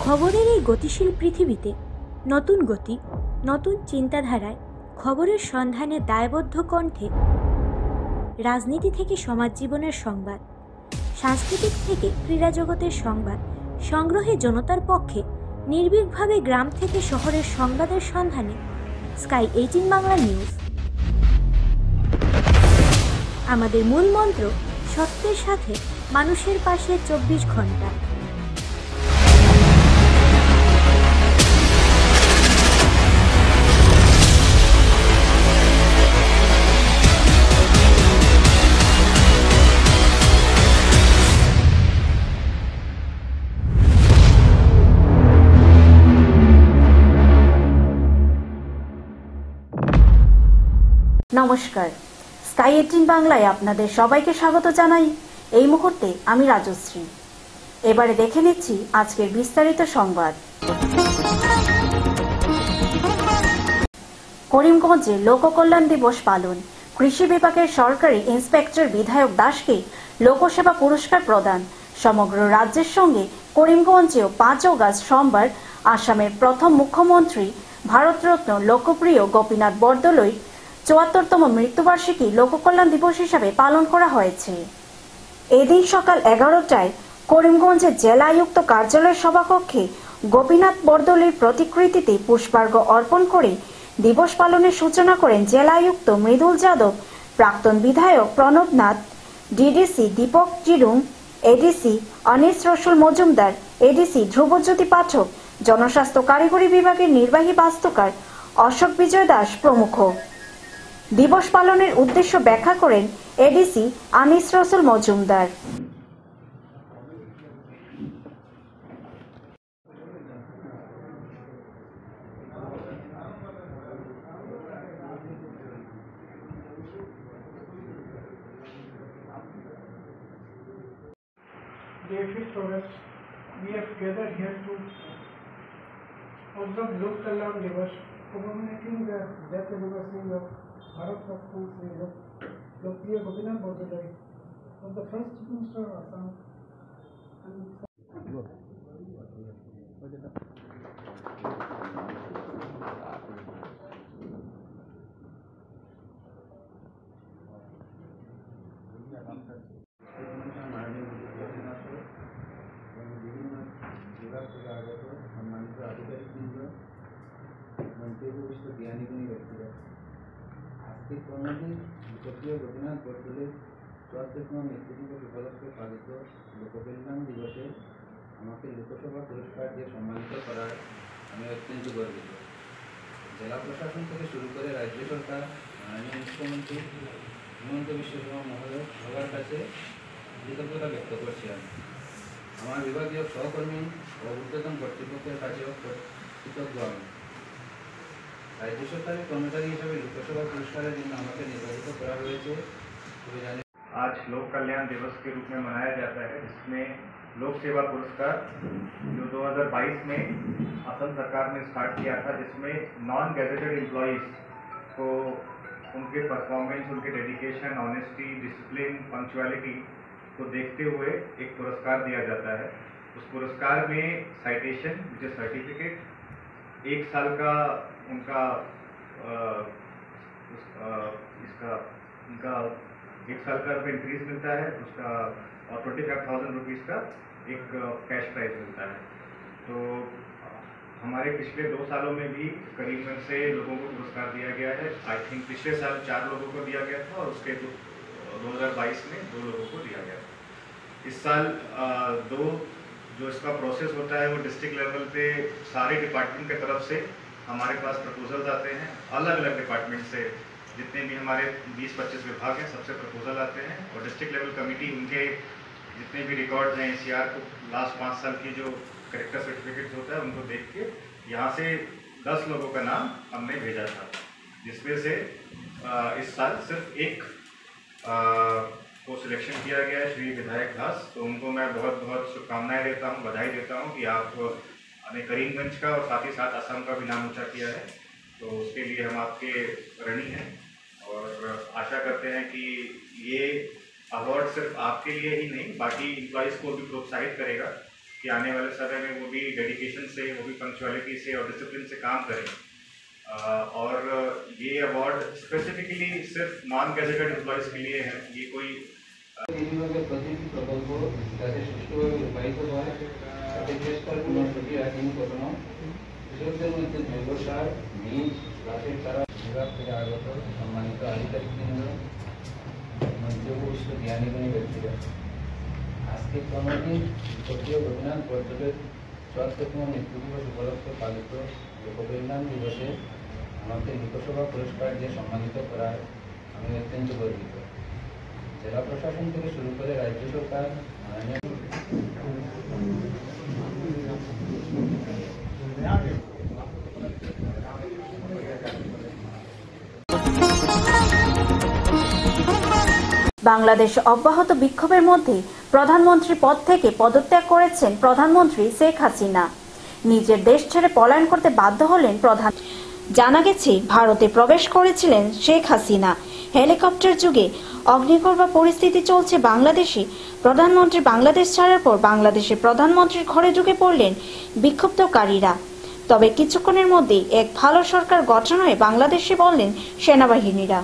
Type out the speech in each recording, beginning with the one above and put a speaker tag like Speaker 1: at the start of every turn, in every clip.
Speaker 1: খবরের এই গতিশীল পৃথিবীতে নতুন গতি, নতুন চিন্তাধারায় খবরের সন্ধানে দায়বদ্ধ কণ্ঠে রাজনীতি থেকে সমাজ জীবনের সংবাদ, সাংস্কৃতিক থেকে ক্রীড়া জগতের সংবাদ সংগ্রহে জনতার পক্ষে নির্ভীকভাবে গ্রাম থেকে শহরের সংবাদের সন্ধানে স্কাই 18 বাংলা নিউজ। আমাদের মূল মন্ত্র সত্যের সাথে মানুষের পাশে 24 ঘন্টা।
Speaker 2: নমস্কার, স্কাই 18 বাংলায় আপনাদের সবাইকে স্বাগত জানাই। এই মুহূর্তে আমি রাজশ্রী। এবারে দেখে নিচ্ছি আজকের বিস্তারিত সংবাদ। করিমগঞ্জে লোককল্যাণ দিবস পালন, কৃষি বিভাগের সরকারি ইন্সপেক্টর বিধায়ক দাসকে লোকসেবা পুরস্কার প্রদান। সমগ্র রাজ্যের সঙ্গে করিমগঞ্জেও 5 অগাস্ট সোমবার আসামের প্রথম মুখ্যমন্ত্রী ভারতরত্ন লোকপ্রিয় গোপীনাথ বরদলৈর 74তম মৃত্যুবার্ষিকী লোককল্যাণ দিবস হিসাবে পালন করা হয়েছে। এদিন সকাল 11টায় করিমগঞ্জের জেলা আয়ুক্ত কার্যালয়ের সভাকক্ষে গোপীনাথ বরদলৈর প্রতিকৃতিতে পুষ্পার্ঘ অর্পণ করে দিবস পালনের সূচনা করেন জেলা আয়ুক্ত মৃদুল যাদব, প্রাক্তন বিধায়ক প্রণব নাথ, ডিডিসি দীপক জিরুং, এডিসি অনিস রসুল মজুমদার, এডিসি ধ্রুবজ্যোতি পাঠক, জনস্বাস্থ্য কারিগরি বিভাগের নির্বাহী বাস্তুকার অশোক বিজয় দাস প্রমুখ। দিবস পালনের উদ্দেশ্য ব্যাখ্যা করেন এডিসি আনিস রসুল Majumdar.
Speaker 3: Day 5th August, we have gathered here to observe Lok Kalyan Divas, commemorating the death anniversary of Bharat Ratna Shri Lokpriya Gopinath Bordoloi, of the first Chief Minister of Assam.
Speaker 4: সম্মানিত আধিকারিকবৃন্দ, মন্ত্রী ভবিষ্যৎ জ্ঞানীগুণী ব্যক্তিরা, আজকের কর্মদিন লোকপ্রিয় গোপীনাথ বরদলৈর 74তম মৃত্যুদিবস উপলক্ষে পালিত লোককল্যাণ দিবসে আমাকে লোকসভা পুরস্কার দিয়ে সম্মানিত করার আমি অত্যন্ত গর্বিত। জেলা প্রশাসন থেকে শুরু করে রাজ্য সরকার, মাননীয় মুখ্যমন্ত্রী হিমন্ত বিশ্ব শর্মা মহোদয় সবার কাছে কৃতজ্ঞতা ব্যক্ত করছি। আমার বিভাগীয় সহকর্মী ও ঊর্ধ্বতন কর্তৃপক্ষের কাছেও কৃতজ্ঞ আমি। রাজ্য সরকারের কর্মচারী হিসেবে লোকসভা পুরস্কারের জন্য আমাকে নির্বাচিত করা হয়েছে।
Speaker 5: आज लोक कल्याण दिवस के रूप में मनाया जाता है, जिसमें लोक सेवा पुरस्कार जो 2022 में असम सरकार ने स्टार्ट किया था, जिसमें नॉन गैजेटेड एम्प्लॉइज को उनके परफॉर्मेंस, उनके डेडिकेशन, ऑनेस्टी, डिसिप्लिन, पंक्चुअलिटी को देखते हुए एक पुरस्कार दिया जाता है। उस पुरस्कार में साइटेशन, विच इज सर्टिफिकेट, 1 साल का उनका उनका 1 साल का इंक्रीज मिलता है उसका, और 25,000 रुपीज़ का एक कैश प्राइज मिलता है। तो हमारे पिछले 2 सालों में भी करीबन से लोगों को पुरस्कार दिया गया है। आई थिंक पिछले साल 4 लोगों को दिया गया था और उसके 2022 में 2 लोगों को दिया गया था। इस साल जो इसका प्रोसेस होता है वो डिस्ट्रिक्ट लेवल पे सारे डिपार्टमेंट की तरफ से हमारे पास प्रपोजल्स आते हैं। अलग अलग डिपार्टमेंट से जितने भी हमारे 20-25 विभाग हैं, सबसे प्रपोजल आते हैं और डिस्ट्रिक्ट लेवल कमेटी उनके जितने भी रिकॉर्ड्स हैं एनसीआर को लास्ट 5 साल की जो करेक्टर सर्टिफिकेट होता है उनको देख के यहाँ से 10 लोगों का नाम हमने भेजा था, जिसमें से इस साल सिर्फ एक को सिलेक्शन किया गया है, श्री विधायक दास। तो उनको मैं बहुत बहुत शुभकामनाएं देता हूँ, बधाई देता हूँ कि आप ने करीमगंज का और साथ ही साथ असम का भी नाम ऊँचा किया है। तो उसके लिए हम आपके ऋणी हैं और आशा करते हैं कि ये अवार्ड सिर्फ आपके लिए ही नहीं, बाकी एम्प्लॉइज़ को भी प्रोत्साहित करेगा कि आने वाले समय में वो भी डेडिकेशन से, वो भी पंक्चुअलिटी से और डिसिप्लिन से काम करें। और ये अवार्ड स्पेसिफिकली सिर्फ नॉन गैजेटेड एम्प्लॉयज़ के लिए है। ये कोई
Speaker 4: এই বিভাগের প্রতিটি প্রকল্প যাতে সুষ্ঠুভাবে রূপায়িত হয় তাতে চেষ্টার কোনো ত্রুটি রাখেনি কখনো। কৃষকদের মধ্যে জৈবসার, বীজ, গাছের চারা বিভাগ থেকে আগত সম্মানিত আধিকারিকবৃন্দ, মন্ত্রীভূষ্ট জ্ঞানীগুণী ব্যক্তিরা, আজকের কর্মদিন জাতীয় গোপীনাথ বরদলৈর ৭৪তম মৃত্যু দিবস উপলক্ষে পালিত লোককল্যাণ দিবসে আমাকে লোকসভা পুরস্কার দিয়ে সম্মানিত করায় আমি অত্যন্ত গর্বিত। জেলা প্রশাসন থেকে শুরু করে রাজ্য সরকার
Speaker 2: বাংলাদেশ অব্যাহত বিক্ষোভের মধ্যে প্রধানমন্ত্রী পদ থেকে পদত্যাগ করেছেন প্রধানমন্ত্রী শেখ হাসিনা। নিজের দেশ ছেড়ে পলায়ন করতে বাধ্য হলেন প্রধান। জানা গেছে ভারতে প্রবেশ করেছিলেন শেখ হাসিনা। হেলিকপ্টার যুগে অগ্নিগর্ভ পরিস্থিতি চলছে বাংলাদেশে। প্রধানমন্ত্রী বাংলাদেশ ছাড়ার পর বাংলাদেশের প্রধানমন্ত্রীর ঘরে ঢুকে পড়লেন বিক্ষুব্ধকারীরা। তবে কিছুক্ষণের মধ্যেই এক ভালো সরকার গঠন হয়ে বাংলাদেশে বললেন সেনাবাহিনীরা।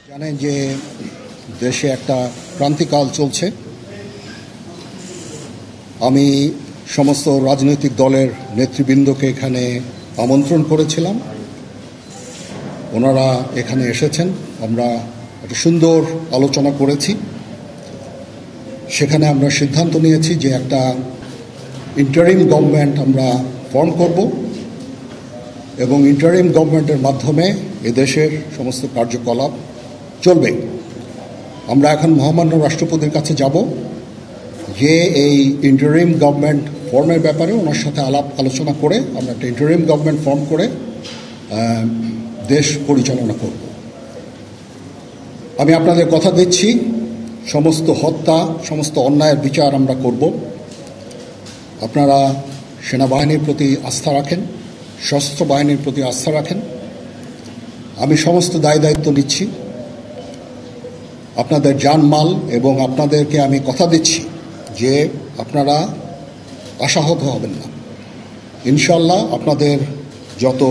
Speaker 6: জানেন যে দেশে একটা ক্রান্তিকাল চলছে। আমি সমস্ত রাজনৈতিক দলের নেতৃবৃন্দকে এখানে আমন্ত্রণ করেছিলাম, ওনারা এখানে এসেছেন। আমরা একটা সুন্দর আলোচনা করেছি। সেখানে আমরা সিদ্ধান্ত নিয়েছি যে একটা ইন্টারিম গভর্নমেন্ট আমরা ফর্ম করব এবং ইন্টারিম গভর্নমেন্টের মাধ্যমে এদেশের সমস্ত কার্যকলাপ চলবে। আমরা এখন মহামান্য রাষ্ট্রপতির কাছে যাব যে এই ইন্টারিম গভর্নমেন্ট ফর্মের ব্যাপারে ওনার সাথে আলোচনা করে আমরা একটা ইন্টারিম গভর্নমেন্ট ফর্ম করে দেশ পরিচালনা করব। আমি আপনাদের কথা দিচ্ছি, সমস্ত হত্যা, সমস্ত অন্যায়ের বিচার আমরা করব। আপনারা সেনাবাহিনীর প্রতি আস্থা রাখেন, সশস্ত্র বাহিনীর প্রতি আস্থা রাখেন। আমি সমস্ত দায়িত্ব নিচ্ছি, আপনাদের জানমাল, এবং আপনাদেরকে আমি কথা দিচ্ছি যে আপনারা আশাহত হবেন না। ইনশাল্লাহ আপনাদের যত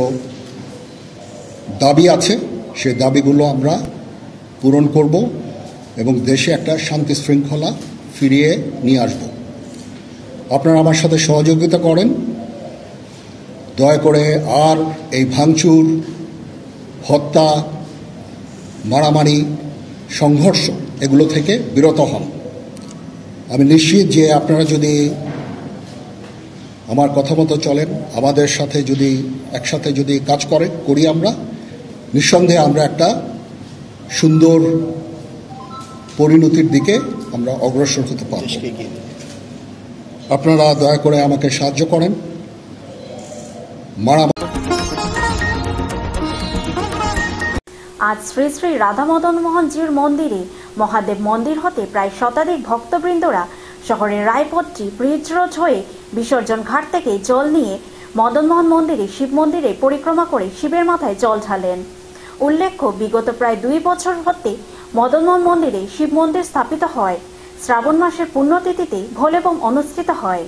Speaker 6: দাবি আছে সেই দাবিগুলো আমরা পূরণ করব এবং দেশে একটা শান্তি শৃঙ্খলা ফিরিয়ে নিয়ে আসব। আপনারা আমার সাথে সহযোগিতা করেন। দয়া করে আর এই ভাঙচুর, হত্যা, মারামারি, সংঘর্ষ এগুলো থেকে বিরত হন। আমি নিশ্চিত যে আপনারা যদি আমার কথা মতো চলেন, আমাদের সাথে যদি একসাথে যদি কাজ করি আমরা, নিঃসন্দেহে আমরা একটা সুন্দর পরিণতির দিকে আমরা অগ্রসর হতে পারব। আপনারা দয়া করে আমাকে সাহায্য করেন।
Speaker 2: আজ শ্রী শ্রী রাধা মদন মোহনজির মন্দিরে মহাদেব মন্দির হতে প্রায় শতাধিক ভক্তবৃন্দরা শহরের রায়পত্রী ব্রিজ রোড হয়ে বিসর্জন ঘাট থেকে জল নিয়ে মদনমোহন মন্দিরে শিব মন্দিরে পরিক্রমা করে শিবের মাথায় জল ঢালেন। উল্লেখ্য, বিগত প্রায় 2 বছর হতে মদনমোহন মন্দিরে শিব মন্দির স্থাপিত হয়। শ্রাবণ মাসের পুণ্যতিথিতে ভোলেবম অনুষ্ঠিত হয়।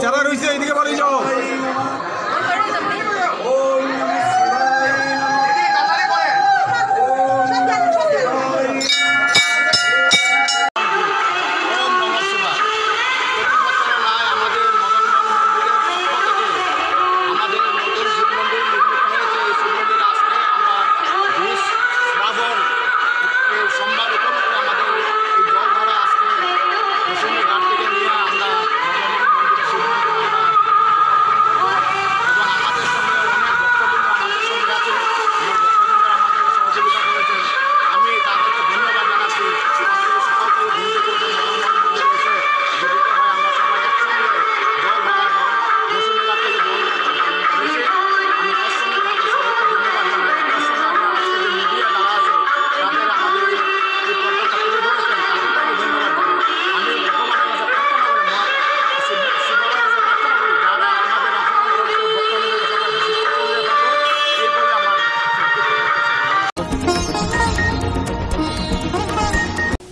Speaker 7: যারা রয়েছে এইদিকে বাড়ি যাও।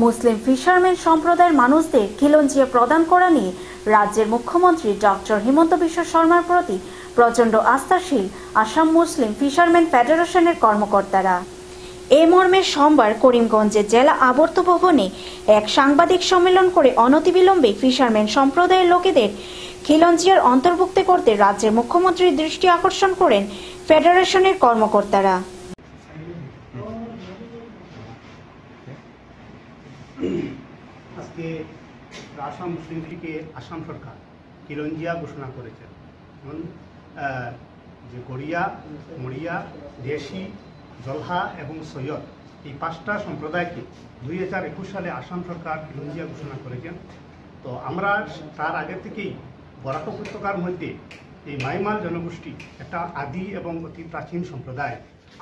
Speaker 2: মুসলিম ফিশারম্যান সম্প্রদায়ের মানুষদের খিলঞ্জিয়া প্রদান করা নিয়ে রাজ্যের মুখ্যমন্ত্রী ডক্টর হিমন্ত বিশ্ব শর্মার প্রতি প্রচণ্ড আস্থাশীল আসাম মুসলিম ফিশারম্যান ফেডারেশনের কর্মকর্তারা। এ মর্মে সোমবার করিমগঞ্জের জেলা আবর্ত ভবনে এক সাংবাদিক সম্মেলন করে অনতিবিলম্বে ফিশারম্যান সম্প্রদায়ের লোকেদের খিলঞ্জিয়ার অন্তর্ভুক্ত করতে রাজ্যের মুখ্যমন্ত্রীর দৃষ্টি আকর্ষণ করেন ফেডারেশনের কর্মকর্তারা।
Speaker 8: আজকে আসাম মুসলিম লীগে আসাম সরকার খিলঞ্জিয়া ঘোষণা করেছেন। যে গড়িয়া, মরিয়া, দেশি, জলহা এবং সৈয়দ এই 5টা সম্প্রদায়কে 2021 সালে আসাম সরকার খিলঞ্জিয়া ঘোষণা করেছেন। তো আমরা তার আগে থেকেই বরাক উপত্যকার মধ্যে এই মাইমাল জনগোষ্ঠী একটা আদি এবং অতি প্রাচীন সম্প্রদায়।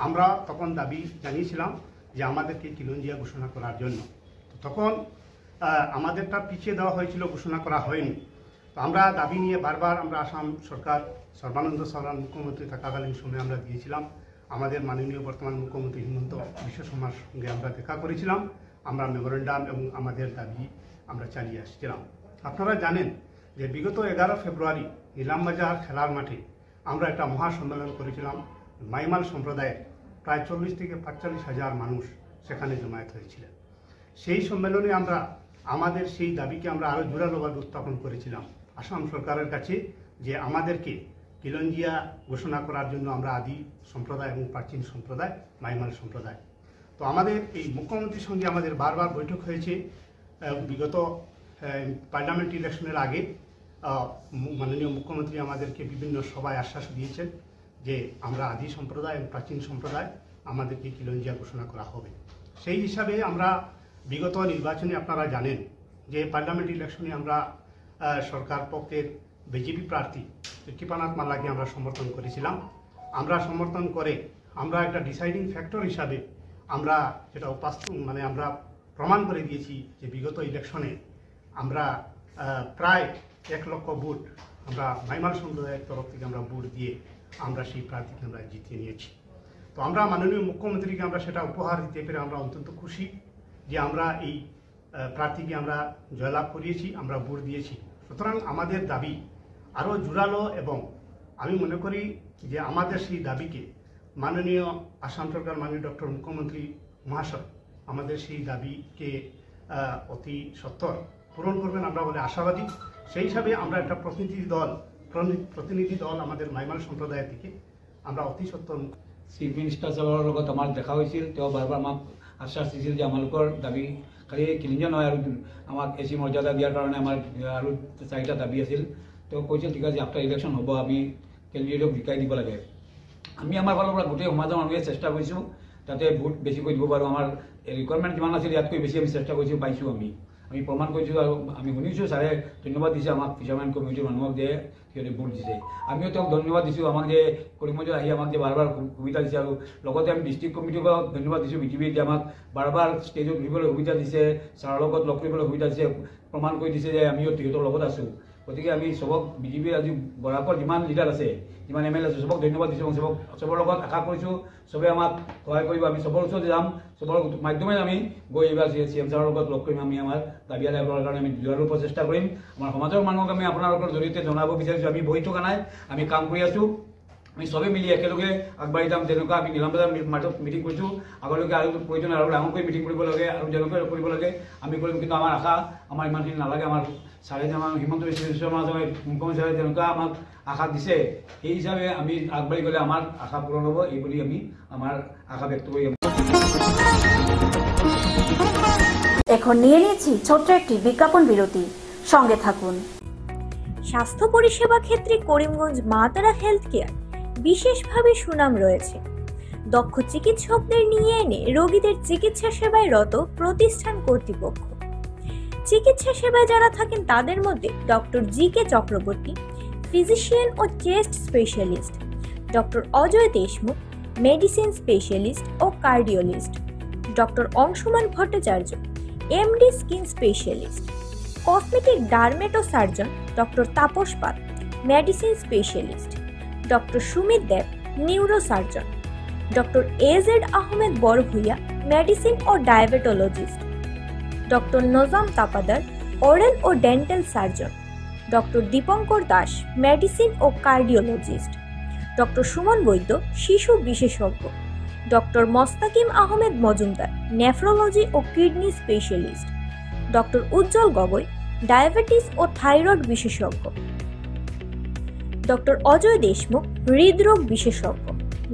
Speaker 8: আমরা তখন দাবি জানিয়েছিলাম যে আমাদেরকে খিলঞ্জিয়া ঘোষণা করার জন্য। তখন আমাদেরটা পিছিয়ে দেওয়া হয়েছিল, ঘোষণা করা হয়নি। তো আমরা দাবি নিয়ে বারবার আমরা আসাম সরকার সর্বানন্দ সোনোয়াল মুখ্যমন্ত্রী থাকাকালীন সময়ে আমরা দিয়েছিলাম। আমাদের মাননীয় বর্তমান মুখ্যমন্ত্রী হিমন্ত বিশ্ব শর্মার সঙ্গে আমরা দেখা করেছিলাম। আমরা মেমোরেন্ডাম এবং আমাদের দাবি আমরা চালিয়ে আসছিলাম। আপনারা জানেন যে বিগত 11 ফেব্রুয়ারি নিলামবাজার খেলার মাঠে আমরা একটা মহাসম্মেলন করেছিলাম মাইমাল সম্প্রদায়ের প্রায় 40 থেকে 45 হাজার মানুষ সেখানে জমায়েত হয়েছিলেন। সেই সম্মেলনে আমরা আমাদের সেই দাবিকে আমরা আরও জোরালোভাবে উত্থাপন করেছিলাম আসাম সরকারের কাছে, যে আমাদেরকে খিলঞ্জিয়া ঘোষণা করার জন্য আমরা আদি সম্প্রদায় এবং প্রাচীন সম্প্রদায় মাইমাল সম্প্রদায়। তো আমাদের এই মুখ্যমন্ত্রীর সঙ্গে আমাদের বারবার বৈঠক হয়েছে। বিগত পার্লামেন্ট ইলেকশনের আগে মাননীয় মুখ্যমন্ত্রী আমাদেরকে বিভিন্ন সভায় আশ্বাস দিয়েছেন যে আমরা আদি সম্প্রদায় এবং প্রাচীন সম্প্রদায়, আমাদেরকে খিলঞ্জিয়া ঘোষণা করা হবে। সেই হিসাবে আমরা বিগত নির্বাচনে আপনারা জানেন যে পার্লামেন্ট ইলেকশনে আমরা সরকার পক্ষের বিজেপি প্রার্থী কৃপানাথ মাল্লাকে আমরা সমর্থন করেছিলাম। আমরা সমর্থন করে আমরা একটা ডিসাইডিং ফ্যাক্টর হিসাবে আমরা যেটা আমরা প্রমাণ করে দিয়েছি যে বিগত ইলেকশনে আমরা প্রায় 1 লক্ষ ভোট আমরা মাইমাল সম্প্রদায়ের তরফ থেকে আমরা ভোট দিয়ে আমরা সেই প্রার্থীকে আমরা জিতিয়ে নিয়েছি। তো আমরা মাননীয় মুখ্যমন্ত্রীকে আমরা সেটা উপহার দিতে পেরে আমরা অত্যন্ত খুশি যে আমরা এই প্রার্থীকে আমরা জয়লাভ করিয়েছি, আমরা ভোট দিয়েছি। সুতরাং আমাদের দাবি আরও জোরালো, এবং আমি মনে করি যে আমাদের সেই দাবিকে মাননীয় আসাম সরকার, মাননীয় ডক্টর মুখ্যমন্ত্রী মহাশয় আমাদের সেই দাবিকে অতি সত্বর পূরণ করবেন আমরা বলে আশাবাদী। সেই হিসাবে আমরা একটা প্রতিনিধি দল আমাদের মাইমাল সম্প্রদায় থেকে আমরা অতি সত্বর
Speaker 9: চিফ মিনিষ্টাৰ সাহেবৰ লগত আমাৰ দেখা হৈছিল। তেওঁ বাৰবাৰ আমাক আশ্বাস দিছিল যে আমালোকৰ দাবী খালি খিলঞ্জীয়া নহয়, আৰু আমাক এচি মৰ্যাদা দিয়াৰ কাৰণে আমাৰ আৰু 4টা দাবী আছিল। তেওঁ কৈছিল ঠিক আছে আফটাৰ ইলেকশ্যন হ'ব আমি কেণ্ডিডেটক জিকাই দিব লাগে। আমি আমাৰ ফালৰ পৰা গোটেই সমাজৰ মানুহে চেষ্টা কৰিছোঁ যাতে ভোট বেছিকৈ দিব পাৰোঁ। আমাৰ ৰিকুৱাৰমেণ্ট যিমান আছিল ইয়াতকৈ বেছি আমি চেষ্টা কৰিছোঁ, পাইছোঁ আমি প্ৰমাণ কৰিছোঁ, আৰু আমি শুনিছোঁ ছাৰে ধন্যবাদ দিছে আমাক ফিচাৰমেন কমিটিৰ মানুহক যে সিহঁতে ভোট দিছে। আমিও তেওঁক ধন্যবাদ দিছোঁ, আমাক যে কৰিমগঞ্জত আহি আমাক যে বাৰবাৰ সুবিধা দিছে, আৰু লগতে আমি ডিষ্ট্ৰিক্ট কমিটিক ধন্যবাদ দিছোঁ বিটিভিত যে আমাক বাৰবাৰ ষ্টেজত উঠিবলৈ সুবিধা দিছে, ছাৰৰ লগত লগ কৰিবলৈ সুবিধা দিছে, প্ৰমাণ কৰি দিছে যে আমিও তেখেতৰ লগত আছোঁ। গতিকে আমি চবক বিজেপিৰ আজি বৰাকৰ যিমান লিডাৰ আছে, যিমান MLA আছে, চবক ধন্যবাদ দিছোঁ এবং চবৰ লগত আশা কৰিছোঁ চবে আমাক সহায় কৰিব। আমি চবৰ ওচৰত যাম, চবৰ মাধ্যমে আমি গৈ এইবাৰ CM ছাৰৰ লগত লগ কৰিম। আমি আমাৰ দাবী আদায় কৰাৰ কাৰণে আমি জোৰালো প্ৰচেষ্টা কৰিম। আমাৰ সমাজৰ মানুহক আমি আপোনালোকৰ জৰিয়তে জনাব বিচাৰিছোঁ আমি বহি থকা নাই, আমি কাম কৰি আছোঁ। আমি সবে মিলি একেলগে আগবাঢ়ি যাম। যেনেকুৱা আমি নিলাম বজাৰ মাৰ্টত মিটিং কৰিছোঁ, আগলৈকে আৰু প্ৰয়োজন আৰু ডাঙৰকৈ মিটিং কৰিব লাগে, আৰু যেনেকৈ কৰিব লাগে আমি কৰিম। কিন্তু আমাৰ আশা আমাৰ ইমানখিনি নালাগে। আমাৰ ছাৰে যে আমাৰ হিমন্ত বিশ্ব শৰ্মা মুখ্যমন্ত্ৰী ছাৰে যেনেকুৱা আমাক আশা দিছে, সেই হিচাপে আমি আগবাঢ়ি গ'লে আমাৰ আশা পূৰণ হ'ব, এই বুলি আমি আমাৰ আশা ব্যক্ত কৰি
Speaker 2: এখন নিয়ে নিচ্ছি ছোট্ট একটি বিজ্ঞাপন বিরতি, সঙ্গে থাকুন।
Speaker 1: স্বাস্থ্য পরিষেবা ক্ষেত্রে করিমগঞ্জ মা তারা হেলথ কেয়ার বিশেষভাবে সুনাম রয়েছে। দক্ষ চিকিৎসকদের নিয়ে এনে রোগীদের চিকিৎসা সেবায় রত প্রতিষ্ঠান কর্তৃপক্ষ। চিকিৎসা সেবায় যারা থাকেন তাদের মধ্যে ডক্টর GK চক্রবর্তী, ফিজিশিয়ান ও chest specialist, doctor Ajay Deshmukh, medicine specialist ও cardiologist, doctor Anshuman Bhattacharya, MD skin specialist, cosmetic dermato surgeon doctor Tapas Pal, medicine specialist, doctor Sumit Deb, neuro surgeon, doctor AZ Ahmed Barbhuiya, medicine ও diabetologist, doctor Najam Tapadar, oral ও dental surgeon, doctor Dipankar Das, medicine ও cardiologist, doctor Suman Baidya, শিশু বিশেষজ্ঞ, doctor Mostakim Ahmed Majumdar, nephrology ও kidney specialist, doctor উজ্জ্বল Gogoi, diabetes ও thyroid বিশেষজ্ঞ, doctor Ajay Deshmukh, হৃদরোগ বিশেষজ্ঞ,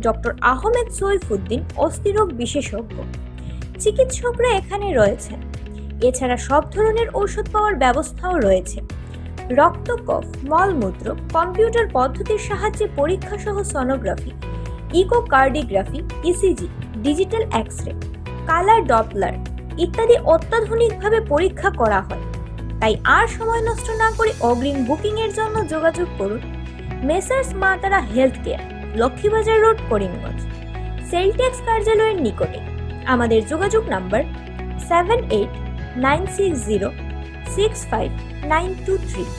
Speaker 1: doctor Ahmed Saifuddin, অস্থিরোগ বিশেষজ্ঞ। চিকিৎসকরা এখানে রয়েছেন। এছাড়া সব ধরনের ঔষধ পাওয়ার ব্যবস্থাও রয়েছে। রক্ত, কফ, মলমূত্র, কম্পিউটার পদ্ধতির সাহায্যে পরীক্ষা সহ sonography, echocardiography, ECG, digital x ray, colour Doppler ইত্যাদি অত্যাধুনিকভাবে পরীক্ষা করা হয়। তাই আর সময় নষ্ট না করে অগ্রিম বুকিং এর জন্য যোগাযোগ করুন মেসার্স মা তারা health care, Laxmibazar road, Karimganj, sell tax কার্যালয়ের নিকটে। আমাদের যোগাযোগ নাম্বার 7896065923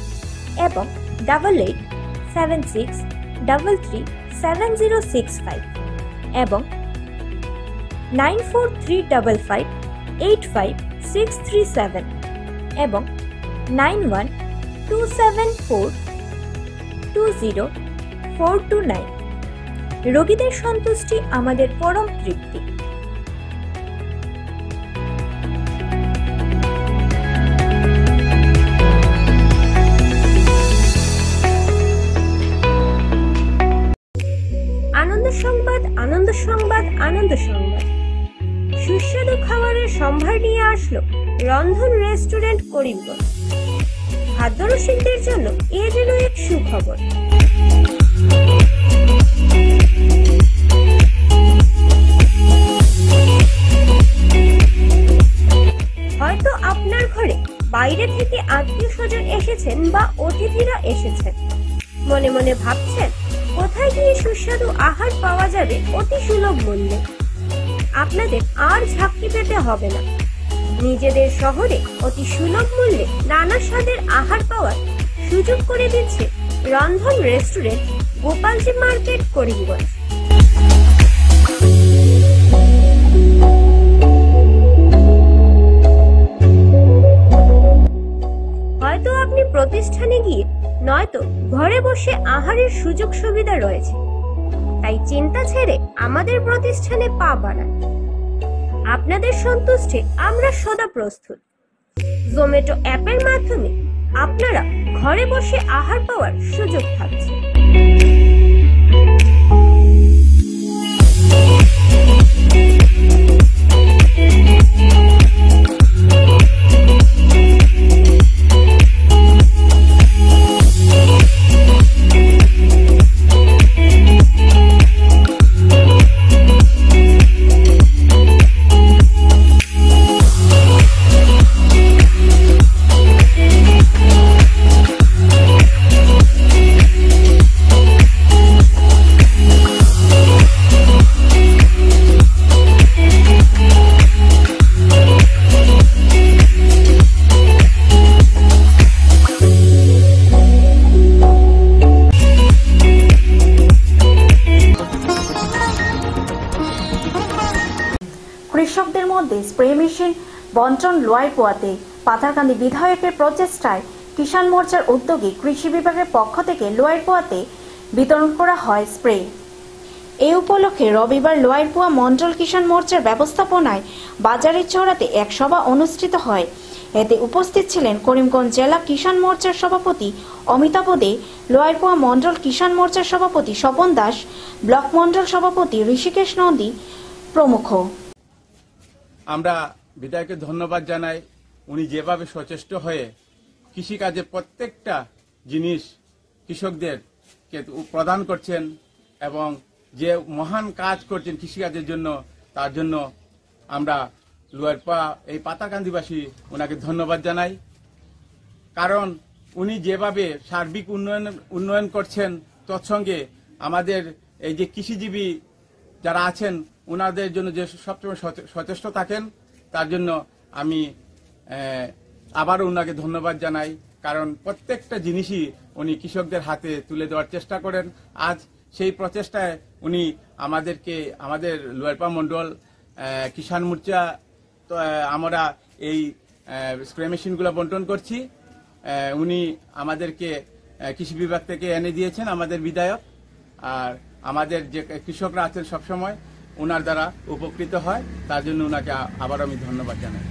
Speaker 1: এবং 8876337065 এবং 9435585637 এবং 9127420429। রোগীদের সন্তুষ্টি আমাদের পরম তৃপ্তি। আনন্দ সংবাদ, আনন্দ সংবাদ, আনন্দ সংবাদ। সুস্বাদু খাবারের সম্ভার নিয়ে আসলো রন্ধন রেস্টুরেন্ট করিমগঞ্জ। খাদ্যরসিকদের জন্য এ যেন এক সুখবর। হয়তো আপনার ঘরে বাইরে থেকে আত্মীয় স্বজন এসেছেন বা অতিথিরা এসেছেন, মনে মনে ভাবছেন কোথায় গিয়ে সুস্বাদু আহার পাওয়া যাবে অতি সুলভ মূল্যে। আপনাদের আর ঝাঁকি পেতে হবে না। নিজেদের শহরে অতি সুলভ মূল্যে নানা স্বাদের আহার পাওয়ার সুযোগ করে দিচ্ছে রন্ধন রেস্টুরেন্ট, গোপালজি মার্কেট, করিমগঞ্জ। হয়তো আপনি প্রতিষ্ঠানে গিয়ে নয়তো ঘরে বসে আহারের সুযোগ সুবিধা রয়েছে, তাই চিন্তা ছেড়ে আমাদের প্রতিষ্ঠানে পা বাড়ান। আপনাদের সন্তুষ্টে আমরা সদা প্রস্তুত। জোম্যাটো অ্যাপের মাধ্যমে আপনারা ঘরে বসে আহার পাওয়ার সুযোগ থাকছে।
Speaker 2: কৃষকদের মধ্যে স্প্রে মেশিন বন্টন লোয়ারপোয়াতে পাথারকান্দি বিধায়কের প্রচেষ্টায় কিষাণ মোর্চার উদ্যোগে কৃষি বিভাগের পক্ষ থেকে লোয়ারপোয়াতে বিতরণ করা হয় স্প্রে। এই উপলক্ষে রবিবার লোয়ারপোয়া মন্ডল কিষাণ মোর্চার ব্যবস্থাপনায় বাজারের চড়াতে এক সভা অনুষ্ঠিত হয়। এতে উপস্থিত ছিলেন করিমগঞ্জ জেলা কিষাণ মোর্চার সভাপতি অমিতাভ দে, লোয়ারপোয়া মন্ডল কিষাণ মোর্চার সভাপতি স্বপন দাস, ব্লক মন্ডল সভাপতি ঋষিকেশ নন্দী প্রমুখ।
Speaker 7: আমরা বিধায়ককে ধন্যবাদ জানাই। উনি যেভাবে সচেষ্ট হয়ে কৃষিকাজে প্রত্যেকটা জিনিস কৃষকদেরকে প্রদান করছেন এবং যে মহান কাজ করছেন কৃষিকাজের জন্য, তার জন্য আমরা লোয়ারপোয়া এই পাতাকান্দিবাসী ওনাকে ধন্যবাদ জানাই। কারণ উনি যেভাবে সার্বিক উন্নয়ন করছেন, তৎসঙ্গে আমাদের এই যে কৃষিজীবী যারা আছেন ওনাদের জন্য যে সবসময় সচেষ্ট থাকেন, তার জন্য আমি আবারও ওনাকে ধন্যবাদ জানাই। কারণ প্রত্যেকটা জিনিসই উনি কৃষকদের হাতে তুলে দেওয়ার চেষ্টা করেন। আজ সেই প্রচেষ্টায় উনি আমাদের লোয়ারপোয়া মন্ডল কিষাণ মোর্চা আমরা এই স্প্রে মেশিনগুলো বন্টন করছি। উনি আমাদেরকে কৃষি বিভাগ থেকে এনে দিয়েছেন আমাদের বিধায়ক, আর আমাদের যে কৃষকরা আছেন সবসময় ওনার দ্বারা উপকৃত হয়, তার জন্য ওনাকে আবার আমি ধন্যবাদ জানাই।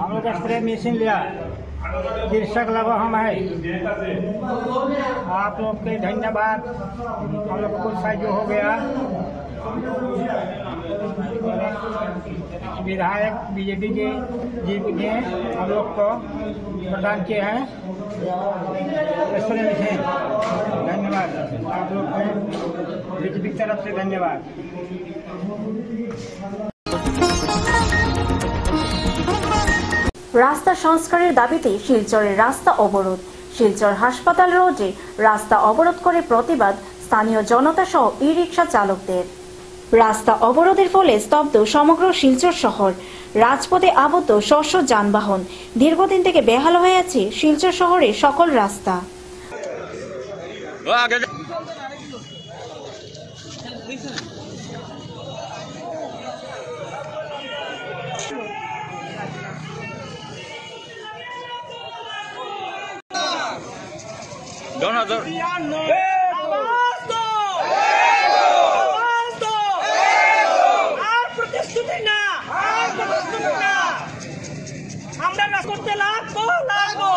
Speaker 10: हम लोग का स्प्रे मशीन लिया, कृषक लगा हम है, आप लोग के धन्यवाद। हम लोग को सहयोग हो गया। विधायक बीजेपी के जी ने हम लोग को प्रदान किए हैं स्प्रे मशीन। धन्यवाद आप लोग को बीजेपी की तरफ से धन्यवाद।
Speaker 2: রাস্তা সংস্কারের দাবিতে শিলচরের রাস্তা অবরোধ। শিলচর হাসপাতাল রোডে রাস্তা অবরোধ করে প্রতিবাদ স্থানীয় জনতা সহ ই রিক্সা চালকদের। রাস্তা অবরোধের ফলে স্তব্ধ সমগ্র শিলচর শহর। রাজপথে আবদ্ধ শস্য যানবাহন। দীর্ঘদিন থেকে বেহাল হয়ে আছে শিলচর শহরের সকল রাস্তা।
Speaker 11: Don't করতে লাগবো লাগবো।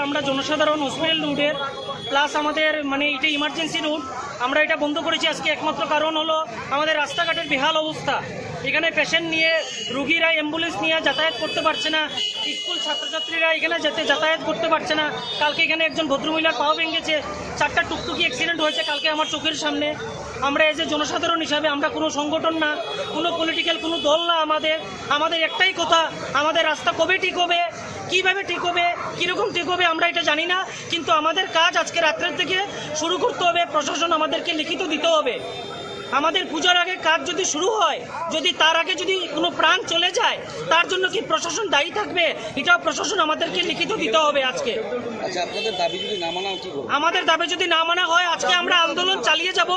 Speaker 11: আমরা জনসাধারণ হসপিটাল রুটের প্লাস আমাদের মানে এটা ইমার্জেন্সি রুট, আমরা এটা বন্ধ করেছি আজকে। একমাত্র কারণ হলো আমাদের রাস্তাঘাটের বেহাল অবস্থা। এখানে পেশেন্ট নিয়ে রুগীরা অ্যাম্বুলেন্স নিয়ে যাতায়াত করতে পারছে না, স্কুল ছাত্রছাত্রীরা এখানে যাতায়াত করতে পারছে না। কালকে এখানে একজন ভদ্রমহিলার পাও ভেঙেছে, 4টা টুকটুকি অ্যাক্সিডেন্ট হয়েছে কালকে আমার চোখের সামনে। আমরা এজ এ জনসাধারণ হিসাবে, আমরা কোনো সংগঠন না, কোনো পলিটিক্যাল কোনো দল না, আমাদের একটাই কথা, আমাদের রাস্তা কবে ঠিক হবে, কীভাবে ঠিক হবে, কীরকম ঠিক হবে আমরা এটা জানি না, কিন্তু আমাদের কাজ আজকে রাত্রের থেকে শুরু করতে হবে। প্রশাসন আমাদেরকে লিখিত দিতে হবে। আমাদের পূজার আগে কাজ যদি শুরু হয়, যদি তার আগে যদি কোনো প্রাণ চলে যায়, তার জন্য কি প্রশাসন দায়ী থাকবে? এটাও প্রশাসন আমাদেরকে লিখিত দিতে হবে আজকে।
Speaker 12: আচ্ছা, আপনাদের দাবি যদি না মানা হয় কি করবেন?
Speaker 11: আমাদের দাবি যদি না মানা হয়, আজকে আমরা আন্দোলন চালিয়ে যাব,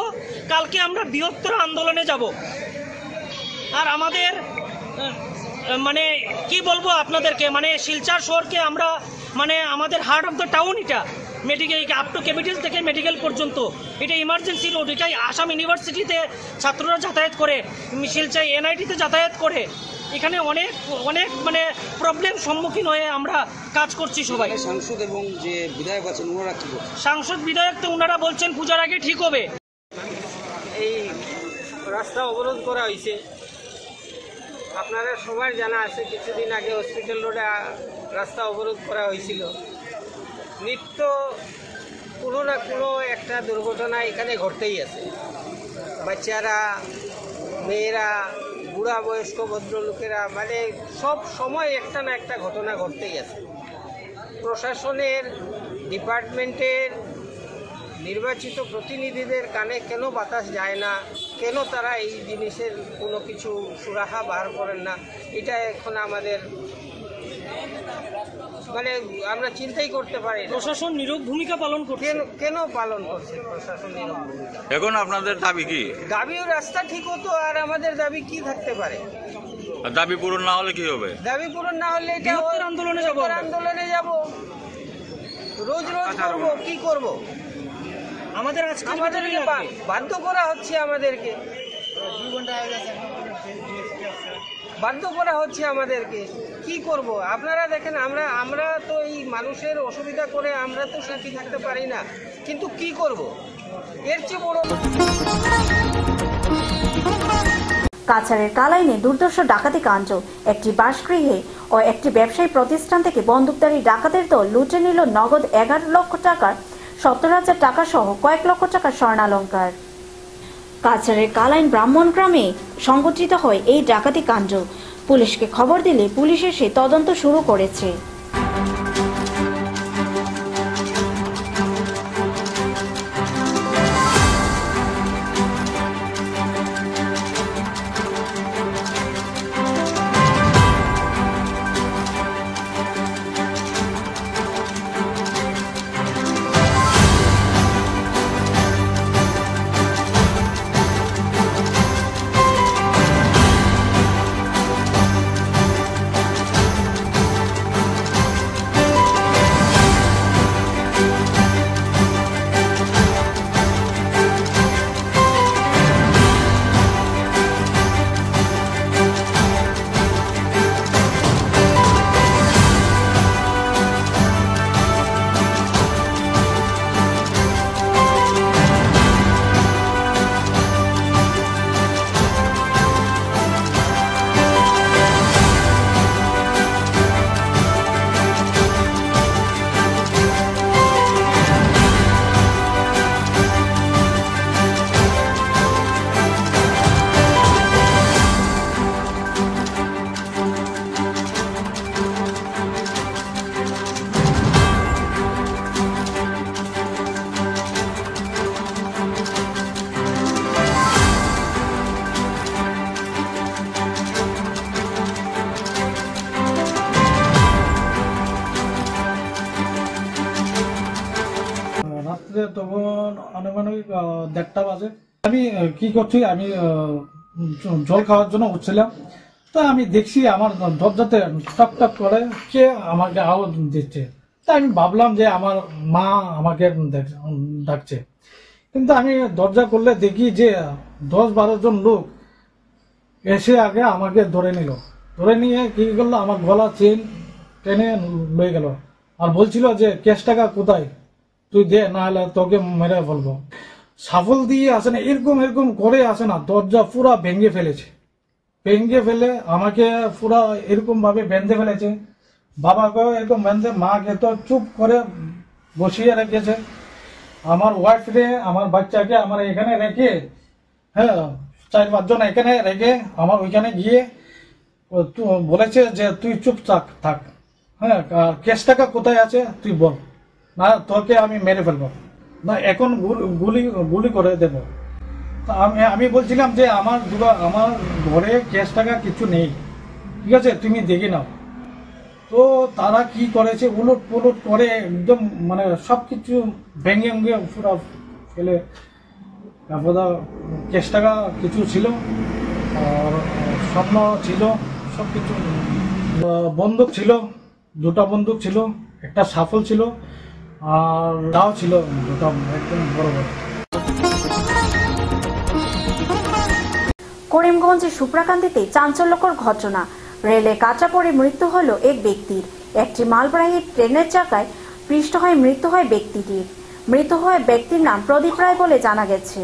Speaker 11: কালকে আমরা বৃহত্তর আন্দোলনে যাব। আর আমাদের মানে কি বলবো আপনাদেরকে, মানে শিলচর শহরকে আমরা মানে আমাদের হার্ট অফ দ্য টাউন, এটা মেডিকেল আপ টু ক্যাপিটাল থেকে মেডিকেল পর্যন্ত এটা ইমার্জেন্সি রোড। এটাই আসাম ইউনিভার্সিটিতে ছাত্ররা যাতায়াত করে, শিলচর এনআইটিতে যাতায়াত করে। এখানে অনেক অনেক মানে প্রবলেম সম্মুখীন হয়ে আমরা কাজ করছি সবাই।
Speaker 12: সাংসদ এবং যে বিধায়ক আছেন ওনারা কি বলছেন?
Speaker 11: সাংসদ বিধায়ক তো ওনারা বলছেন পূজার আগে ঠিক হবে।
Speaker 10: এই রাস্তা অবরোধ করা হয়েছে, আপনারা সবার জানা আছে। কিছুদিন আগে হসপিটাল রোডে রাস্তা অবরোধ করা হয়েছিল। নিত্য কোনো না কোনো একটা দুর্ঘটনা এখানে ঘটতেই আছে। বাচ্চারা, মেয়েরা, বুড়া বয়স্ক ভদ্রলোকেরা, মানে সব সময় একটা না একটা ঘটনা ঘটতেই আছে। প্রশাসনের, ডিপার্টমেন্টের নির্বাচিত প্রতিনিধিদের কানে কেন বাতাস যায় না, কেন তারা এই জিনিসের কোনো কিছু সুরাহা বার করেন না, এটা এখন আমাদের মানে আমরা চিন্তাই করতে পারি।
Speaker 11: প্রশাসন নীরব ভূমিকা পালন করছে।
Speaker 10: কেন পালন করছে প্রশাসন নীরব ভূমিকা?
Speaker 13: এখন আপনাদের দাবি কি?
Speaker 10: দাবিও রাস্তা ঠিক হতো, আর আমাদের দাবি কি থাকতে পারে?
Speaker 13: দাবি পূরণ না হলে কি হবে?
Speaker 10: দাবি পূরণ না হলে এটা
Speaker 11: আন্দোলনে যাব,
Speaker 10: রোজ করবো, কি করব?
Speaker 11: আমাদের
Speaker 10: বাধ্য করা হচ্ছে, আমাদেরকে বাধ্য করা হচ্ছে, আমাদেরকে কি করব? আপনারা দেখেন, আমরা তো এই মানুষের অসুবিধা করে আমরা তো শান্তি থাকতে পারি না, কিন্তু কি করব? এর চেয়ে বড়।
Speaker 2: কাছাড়ের কালাইনে দুর্ধর্ষ ডাকাতি কাণ্ড। একটি বাসগৃহে ও একটি ব্যবসায়ী প্রতিষ্ঠান থেকে বন্দুকধারী ডাকাতের দল লুটে নিল নগদ 11 লক্ষ টাকার 70,000 টাকা সহ কয়েক লক্ষ টাকার স্বর্ণালঙ্কার। কাছাড়ের কালাইন ব্রাহ্মণ গ্রামে সংঘটিত হয় এই ডাকাতি কাণ্ড। পুলিশকে খবর দিলে পুলিশ এসে তদন্ত শুরু করেছে।
Speaker 14: রাত্রে তখন আনুমানিক 1:30 বাজে। আমি কি করছি, আমি জল খাওয়ার জন্য উঠছিলাম। তা আমি দেখছি আমার দরজাতে টক টক করে কে আমাকে আওয়াজ দিচ্ছে। তা আমি ভাবলাম যে আমার মা আমাকে ডাকছে, কিন্তু আমি দরজা করলে দেখি যে 10-12 জন লোক এসে আগে আমাকে ধরে নিল। ধরে নিয়ে কি করলো, আমার গলা চেন টেনে লয়ে গেল আর বলছিল যে ক্যাশ টাকা কোথায়, তুই দে, না হলে তোকে মেরে ফেলবো। সাফল দিয়ে আসে না, এরকম করে আসে না, দরজা পুরা ভেঙে ফেলেছে। ভেঙে ফেলে আমাকে পুরা এরকম ভাবে বেঁধে ফেলেছে। বাবাকেও এরকম বেঁধে, মাকে তো চুপ করে বসিয়ে রেখেছে। আমার ওয়াইফরে, আমার বাচ্চাকে আমার এখানে রেখে, হ্যাঁ 4-5 জন এখানে রেখে আমার ওইখানে গিয়ে বলেছে যে তুই চুপ থাক, হ্যাঁ ক্যাশ টাকা কোথায় আছে তুই বল, না তোকে আমি মেরে ফেলবো, না এখন গুলি করে দেব। তা আমি বলছিলাম যে আমার ঘরে ক্যাশ টাকা কিছু নেই, ঠিক আছে তুমি দেখে নাও। তো তারা কি করেছে, উলট পুলট করে একদম মানে সবকিছু ভেঙে পুরো ফেলে, তারপর ক্যাশ টাকা কিছু ছিল আর স্বর্ণ ছিল, সবকিছু। বন্দুক ছিল, 2টা বন্দুক ছিল, একটা সাফল ছিল আর দাও ছিল 2টা একদম বড় বড়।
Speaker 2: করিমগঞ্জের সুপ্রাকান্দিতে চাঞ্চল্যকর ঘটনা, রেলে কাটা পড়ে মৃত্যু হল এক ব্যক্তির। একটি মালবাহী ট্রেনের চাকায় পৃষ্ঠ হয়ে মৃত্যু হয় ব্যক্তিটির। মৃত হওয়া ব্যক্তির নাম প্রদীপ রায় বলে জানা গেছে।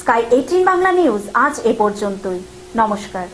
Speaker 2: Sky 18 বাংলা নিউজ আজ এ পর্যন্তই। নমস্কার।